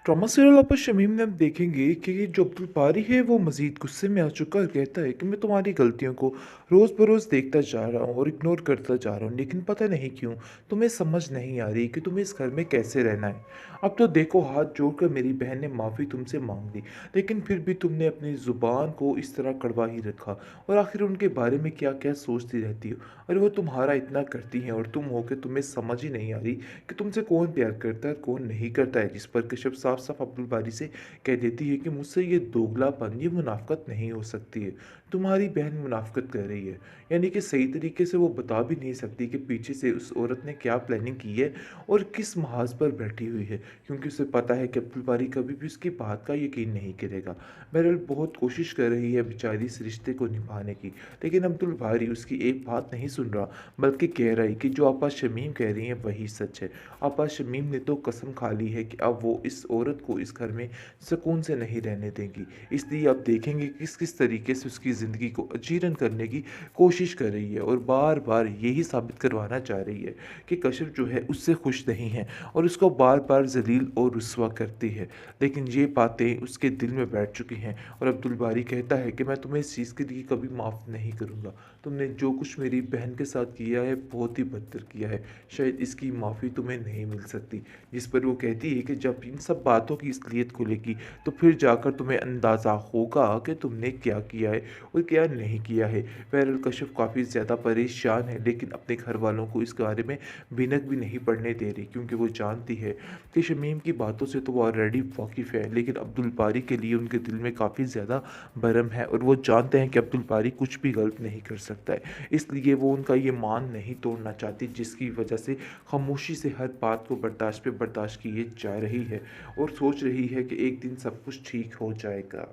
Trauma serial आप शमीम में आप देखेंगे कि ये जो अब्दुल बारी है वो मज़ीद गुस्से में आ चुका है और कहता है कि मैं तुम्हारी गलतियों को रोज़ बरोज़ देखता जा रहा हूँ और इग्नोर करता जा रहा हूँ, लेकिन पता नहीं क्यों तुम्हें समझ नहीं आ रही कि तुम्हें इस घर में कैसे रहना है। अब तो देखो, हाथ जोड़कर मेरी बहन ने माफ़ी तुमसे मांग ली, लेकिन फिर भी तुमने अपनी ज़ुबान को इस तरह कड़वा ही रखा और आखिर उनके बारे में क्या क्या सोचती रहती हो। और वो तुम्हारा इतना करती हैं और तुम हो के तुम्हें समझ ही नहीं आ रही कि तुमसे कौन प्यार करता है और कौन नहीं करता है। जिस पर कश्यप साफ साफ अब्दुल बारी से कह देती है कि मुझसे ये दोगलापन, ये मुनाफकत नहीं हो सकती है। तुम्हारी बहन मुनाफकत कर रही है, यानी कि सही तरीके से वो बता भी नहीं सकती कि पीछे से उस औरत ने क्या प्लानिंग की है और किस महाज पर बैठी हुई है, क्योंकि उसे पता है कि अब्दुल बारी कभी भी उसकी बात का यकीन नहीं करेगा। बहरहाल बहुत कोशिश कर रही है बेचारी इस रिश्ते को निभाने की, लेकिन अब्दुल बारी उसकी एक बात नहीं सुन रहा, बल्कि कह रहा है कि जो आपा शमीम कह रही हैं वही सच है। आपा शमीम ने तो कसम खा ली है कि अब वो इस औरत को इस घर में सुकून से नहीं रहने देंगी। इसलिए आप देखेंगे किस किस तरीके से उसकी ज़िंदगी को अजीरन करने की कोशिश कर रही है और बार बार यही साबित करवाना चाह रही है कि कश्यप जो है उससे खुश नहीं है और उसको बार बार जलील और रुस्वा करती है। लेकिन ये बातें उसके दिल में बैठ चुकी हैं और अब्दुल बारी कहता है कि मैं तुम्हें इस चीज़ के लिए कभी माफ़ नहीं करूँगा। तुमने जो कुछ मेरी बहन के साथ किया है बहुत ही बदतर किया है, शायद इसकी माफ़ी तुम्हें नहीं मिल सकती। जिस पर वो कहती है कि जब इन सब बातों की असलियत खुलेगी तो फिर जाकर तुम्हें अंदाज़ा होगा कि तुमने क्या किया है और क्या नहीं किया है। बहरहाल कश्यप काफ़ी ज़्यादा परेशान है, लेकिन अपने घर वालों को इस बारे में भनक भी नहीं पड़ने दे रही, क्योंकि वो जानती है कि शमीम की बातों से तो वो ऑलरेडी वाकिफ़ है, लेकिन अब्दुल बारी के लिए उनके दिल में काफ़ी ज़्यादा भरम है और वो जानते हैं कि अब्दुल बारी कुछ भी गलत नहीं कर सकता है। इसलिए वो उनका ये मान नहीं तोड़ना चाहती, जिसकी वजह से खामोशी से हर बात को बर्दाश्त पे बर्दाश्त किए जा रही है और सोच रही है कि एक दिन सब कुछ ठीक हो जाएगा।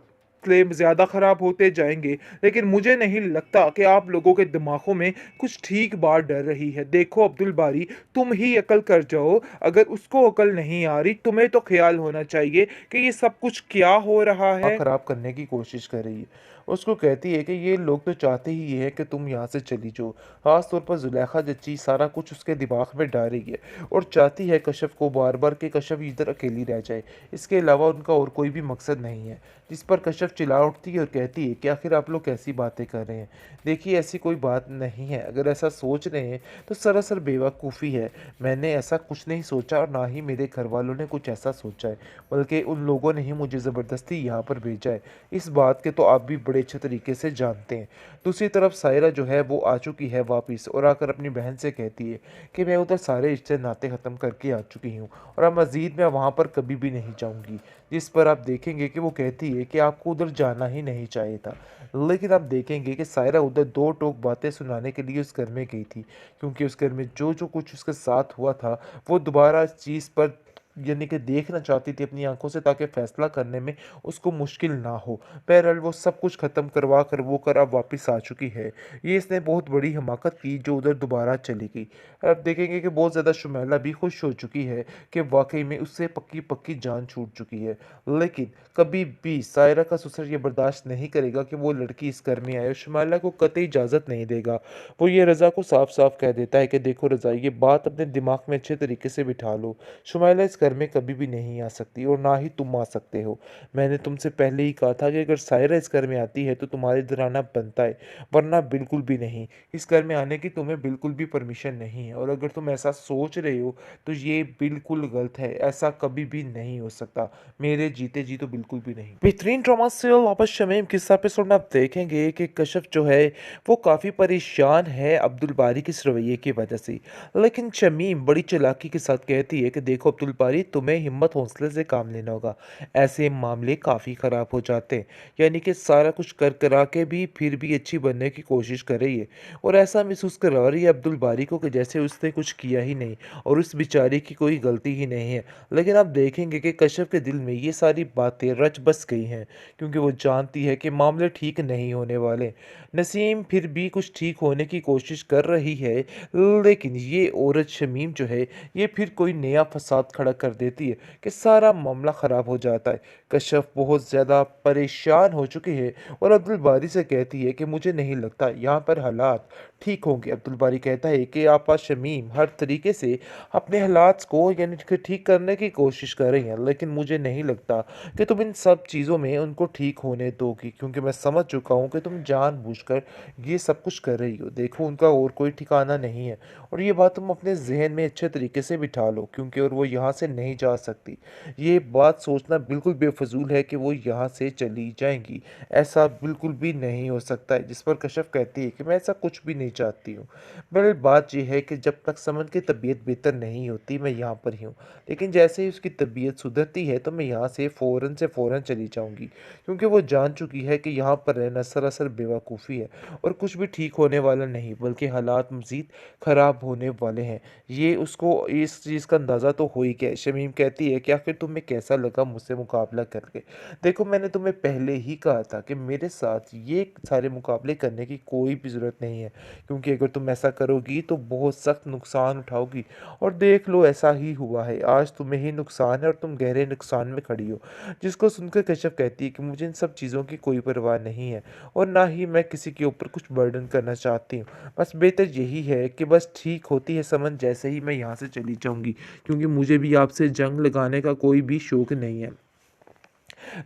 क्लेम ज़्यादा ख़राब होते जाएंगे, लेकिन मुझे नहीं लगता कि आप लोगों के दिमागों में कुछ ठीक बात डर रही है। देखो अब्दुल बारी, तुम ही अकल कर जाओ। अगर उसको अकल नहीं आ रही, तुम्हें तो ख्याल होना चाहिए कि ये सब कुछ क्या हो रहा है। खराब करने की कोशिश कर रही है। उसको कहती है कि ये लोग तो चाहते ही ये है कि तुम यहाँ से चली जाओ। खास तौर पर जुलेखा जच्ची सारा कुछ उसके दिमाग में डाल रही है और चाहती है कश्यप को बार बार कि कश्यप इधर अकेली रह जाए। इसके अलावा उनका और कोई भी मकसद नहीं है। जिस पर कश्यप चिल्ला उठती है और कहती है कि आखिर आप लोग कैसी बातें कर रहे हैं। देखिए ऐसी कोई बात नहीं है, अगर ऐसा सोच रहे हैं तो सरासर बेवकूफ़ी है। मैंने ऐसा कुछ नहीं सोचा और ना ही मेरे घर वालों ने कुछ ऐसा सोचा है, बल्कि उन लोगों ने ही मुझे ज़बरदस्ती यहाँ पर भेजा है। इस बात के तो आप भी बड़े अच्छे तरीके से जानते हैं। दूसरी तरफ सायरा जो है वो आ चुकी है वापस और आकर अपनी बहन से कहती है कि मैं उधर सारे रिश्ते नाते ख़त्म करके आ चुकी हूँ और अब मज़ीद मैं वहाँ पर कभी भी नहीं जाऊँगी। जिस पर आप देखेंगे कि वो कहती है कि आपको उधर जाना ही नहीं चाहिए था। लेकिन आप देखेंगे कि सायरा उधर दो टोक बातें सुनाने के लिए उस घर में गई थी, क्योंकि उस घर में जो जो कुछ उसके साथ हुआ था वो दोबारा इस चीज़ पर यानी कि देखना चाहती थी अपनी आंखों से, ताकि फैसला करने में उसको मुश्किल ना हो। बहरहाल वो सब कुछ ख़त्म करवा कर वो कर अब वापस आ चुकी है। ये इसने बहुत बड़ी हिमाकत की जो उधर दोबारा चली गई। अब देखेंगे कि बहुत ज़्यादा शुमैला भी खुश हो चुकी है कि वाकई में उससे पक्की पक्की जान छूट चुकी है। लेकिन कभी भी सायरा का ससुर ये बर्दाश्त नहीं करेगा कि वो लड़की इस घर में आए और शुमैला को कतई इजाज़त नहीं देगा। वो ये रज़ा को साफ साफ कह देता है कि देखो रज़ा, ये बात अपने दिमाग में अच्छे तरीके से बिठा लो। शुमैला इस घर में कभी भी नहीं आ सकती और ना ही तुम आ सकते हो। मैंने तुमसे पहले ही कहा था कि अगर सायरा इस घर में आती है तो तुम्हारे इधर आना बनता है, वरना बिल्कुल भी नहीं। इस घर में आने की तुम्हें बिल्कुल भी परमिशन नहीं है और अगर तुम ऐसा सोच रहे हो तो ये बिल्कुल गलत है। ऐसा कभी भी नहीं हो सकता, मेरे जीते जी तो बिल्कुल भी नहीं। बेहतरीन ड्रामा सीरियल वापस शमीम किस एपिसोड में आप देखेंगे कि कश्यप जो है वो काफ़ी परेशान है अब्दुल बारी के इस रवैये की वजह से। लेकिन शमीम बड़ी चालाकी के साथ कहती है कि देखो अब्दुल बारी, तुम्हें हिम्मत हौसले से काम लेना होगा। ऐसे मामले काफ़ी ख़राब हो जाते हैं। यानी कि सारा कुछ कर करा के भी फिर भी अच्छी बनने की कोशिश कर रही है और ऐसा महसूस करवा रही है अब्दुल बारी को कि जैसे उसने कुछ किया ही नहीं और उस बेचारी की कोई गलती ही नहीं है। लेकिन आप देखेंगे कि कश्यप के दिल में ये सारी बातें रच बस गई हैं, क्योंकि वो जानती है कि मामले ठीक नहीं होने वाले। नसीम फिर भी कुछ ठीक होने की कोशिश कर रही है, लेकिन ये औरत शमीम जो है ये फिर कोई नया फसाद खड़ा कर देती है कि सारा मामला ख़राब हो जाता है। कश्यप बहुत ज़्यादा परेशान हो चुकी है और अब्दुल बारी से कहती है कि मुझे नहीं लगता यहाँ पर हालात ठीक होंगे। अब्दुल बारी कहता है कि आपा शमीम हर तरीके से अपने हालात को यानी कि ठीक करने की कोशिश कर रही हैं, लेकिन मुझे नहीं लगता कि तुम इन सब चीज़ों में उनको ठीक होने दोगी, क्योंकि मैं समझ चुका हूँ कि तुम जानबूझकर ये सब कुछ कर रही हो। देखो उनका और कोई ठिकाना नहीं है और ये बात तुम अपने ज़हन में अच्छे तरीके से बिठा लो, क्योंकि और वो यहाँ से नहीं जा सकती। ये बात सोचना बिल्कुल बेफिज़ूल है कि वो यहाँ से चली जाएँगी। ऐसा बिल्कुल भी नहीं हो सकता है। जिस पर कश्यप कहती है कि मैं ऐसा कुछ भी नहीं चाहती हूँ। बहरहाल बात ये है कि जब तक समन की तबीयत बेहतर नहीं होती मैं यहाँ पर ही हूँ। लेकिन जैसे ही उसकी तबीयत सुधरती है तो मैं यहाँ से फ़ौरन चली जाऊँगी, क्योंकि वो जान चुकी है कि यहाँ पर रहना सरासर बेवकूफ़ी है और कुछ भी ठीक होने वाला नहीं, बल्कि हालात मज़ीद ख़राब होने वाले हैं। ये उसको इस चीज़ का अंदाज़ा तो हो ही गया है। शमीम कहती है कि आखिर तुम्हें कैसा लगा मुझसे मुकाबला करके? देखो मैंने तुम्हें पहले ही कहा था कि मेरे साथ ये सारे मुकाबले करने की कोई भी ज़रूरत नहीं है, क्योंकि अगर तुम ऐसा करोगी तो बहुत सख्त नुकसान उठाओगी और देख लो ऐसा ही हुआ है। आज तुम्हें ही नुकसान है और तुम गहरे नुकसान में खड़ी हो। जिसको सुनकर कश्यप कहती है कि मुझे इन सब चीज़ों की कोई परवाह नहीं है और ना ही मैं किसी के ऊपर कुछ बर्डन करना चाहती हूँ। बस बेहतर यही है कि बस ठीक होती है समझ जैसे ही मैं यहाँ से चली जाऊँगी, क्योंकि मुझे भी आपसे जंग लगाने का कोई भी शौक नहीं है।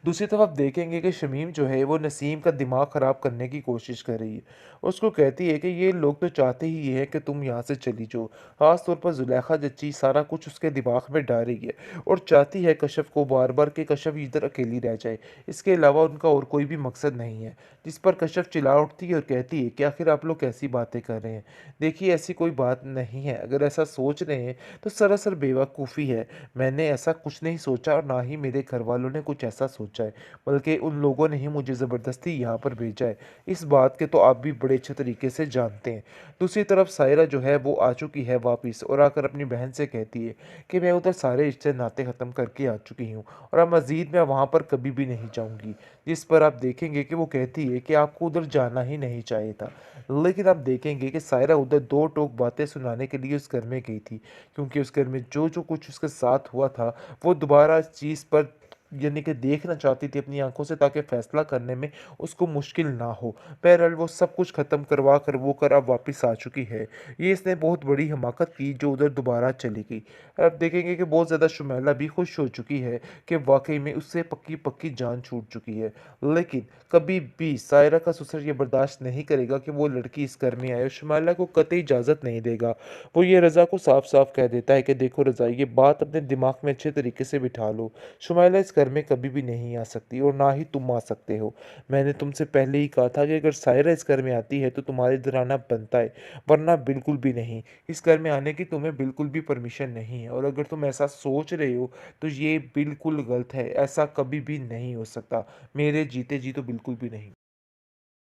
दूसरी तरफ आप देखेंगे कि शमीम जो है वो नसीम का दिमाग ख़राब करने की कोशिश कर रही है। उसको कहती है कि ये लोग तो चाहते ही ये है कि तुम यहाँ से चली जाओ। ख़ास तौर पर ज़ुलेखा जच्ची सारा कुछ उसके दिमाग में डाल रही है और चाहती है कश्यप को बार-बार कि कश्यप इधर अकेली रह जाए। इसके अलावा उनका और कोई भी मकसद नहीं है। जिस पर कश्यप चिल्ला उठती है और कहती है कि आखिर आप लोग कैसी बातें कर रहे हैं? देखिए ऐसी कोई बात नहीं है। अगर ऐसा सोच रहे हैं तो सरासर बेवकूफ़ी है। मैंने ऐसा कुछ नहीं सोचा और ना ही मेरे घरवालों ने कुछ ऐसा सोचा है, बल्कि उन लोगों ने ही मुझे ज़बरदस्ती यहाँ पर भेजा है। इस बात के तो आप भी बड़े अच्छे तरीके से जानते हैं। दूसरी तरफ सायरा जो है वो आ चुकी है वापस और आकर अपनी बहन से कहती है कि मैं उधर सारे रिश्ते नाते ख़त्म करके आ चुकी हूँ और अब मज़ीद मैं वहाँ पर कभी भी नहीं जाऊँगी। जिस पर आप देखेंगे कि वो कहती है कि आपको उधर जाना ही नहीं चाहिए था। लेकिन आप देखेंगे कि सायरा उधर दो टोक बातें सुनाने के लिए उस घर में गई थी, क्योंकि उस घर में जो कुछ उसके साथ हुआ था वो दोबारा इस चीज़ पर यानी कि देखना चाहती थी अपनी आँखों से, ताकि फ़ैसला करने में उसको मुश्किल ना हो। बहरहाल वो सब कुछ ख़त्म करवा कर वो कर अब वापस आ चुकी है। ये इसने बहुत बड़ी हिमाकत की जो उधर दोबारा चली गई। अब देखेंगे कि बहुत ज़्यादा शुमैला भी खुश हो चुकी है कि वाक़ई में उससे पक्की-पक्की जान छूट चुकी है। लेकिन कभी भी सायरा का ससुर ये बर्दाश्त नहीं करेगा कि वो लड़की इस घर में आए और शुमैला को कतई इजाज़त नहीं देगा। वो ये रज़ा को साफ-साफ कह देता है कि देखो रज़ा, ये बात अपने दिमाग में अच्छे तरीके से बिठा लो। शुमाइला इस घर में कभी भी नहीं आ सकती और ना ही तुम आ सकते हो। मैंने तुमसे पहले ही कहा था कि अगर सायरा इस घर में आती है तो तुम्हारे इधर आना बनता है, वरना बिल्कुल भी नहीं। इस घर में आने की तुम्हें बिल्कुल भी परमिशन नहीं है और अगर तुम ऐसा सोच रहे हो तो ये बिल्कुल गलत है। ऐसा कभी भी नहीं हो सकता। मेरे जीते जी तो बिल्कुल भी नहीं।